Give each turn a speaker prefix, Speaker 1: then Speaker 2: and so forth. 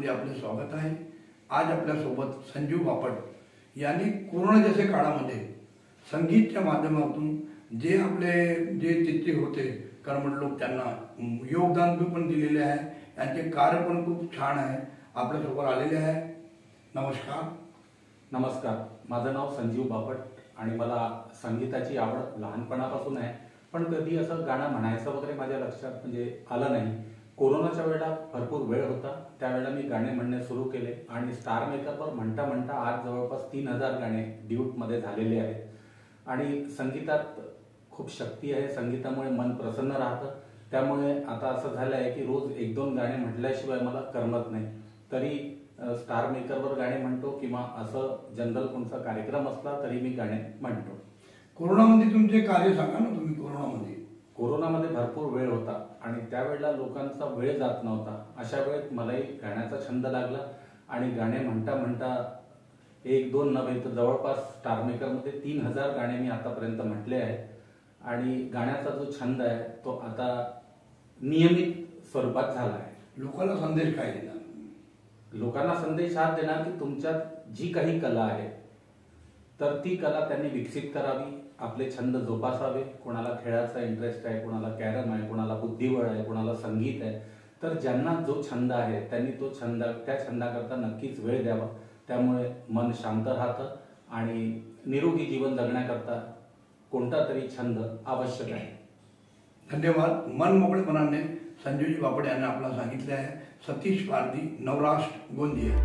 Speaker 1: चॅनलमध्ये आपले स्वागत आहे। आज आपल्यासोबत संजीव बापट यांनी कोरोना जैसे काळामध्ये संगीतच्या माध्यमातून जे आपले जे चित्ते होते कर्मठ लोक त्यांना योगदान पण दिलेले आहे। यांचे कार्य पण खूप छान आहे, आपल्यासोबत आलेले आहे। नमस्कार।
Speaker 2: नमस्कार, माझं नाव संजीव बापट आणि मला संगीताची आवड लहानपणापासून आहे, पण कधी असं गाणं म्हणायचं वगैरे माझ्या लक्षात म्हणजे आलं नाही। कोरोनाच्या वेळेला भरपूर वेळ होता, त्यावेळेला मी गाणे म्हणणे सुरू केले आणि स्टार मेकअपवर म्हणता म्हणता आज जवळपास 3000 गाणे ड्यूटमध्ये झालेले आहेत। आणि संगीतात खूप शक्ती आहे, संगीतामुळे मन प्रसन्न राहतं। त्यामुळे आता असं झालं आहे की रोज 1-2 गाणे म्हटल्याशिवाय मला करमत नाही। तरी स्टार मेकरवर गाणे म्हणतो किंवा असं जनरल कोणता कार्यक्रम असला तरी मी गाणे म्हणतो।
Speaker 1: कोरोनामध्ये तुमचे कार्य सांगा ना। तुम्ही
Speaker 2: कोरोनामध्ये भरपूर वेळ होता आणि त्यावेळेला लोकांचा वेळ जात नव्हता। अशा वेळेत मलाही गाण्याचा छंद लागला आणि गाणे म्हणता म्हणता 1-2 नव्हे तर जवळपास स्टार मेकरमध्ये 3000 गाणे मी आतापर्यंत म्हटले आहेत। आणि गाण्याचा जो छंद आहे तो आता नियमित स्वरूपात झाला आहे।
Speaker 1: लोकांना संदेश काय देणार?
Speaker 2: लोकांना संदेश हा देणार की तुमच्यात जी काही कला आहे तर ती कला त्यांनी विकसित करावी, आपले छंद जोपासावे। कोणाला खेळाचा इंटरेस्ट आहे, कोणाला कॅरम आहे, कोणाला बुद्धिबळ आहे, कोणाला संगीत आहे, तर ज्यांना जो छंद आहे त्यांनी तो छंद त्या छंदाकरता नक्कीच वेळ द्यावा। त्यामुळे मन शांत राहतं आणि निरोगी जीवन जगण्याकरता कोणता तरी छंद आवश्यक आहे।
Speaker 1: धन्यवाद। मन मोकळेपणाने संजीवजी बापट यांनी आपल्याला सांगितले आहे। सतीश पारधी, नवराष्ट्र, गोंदिया।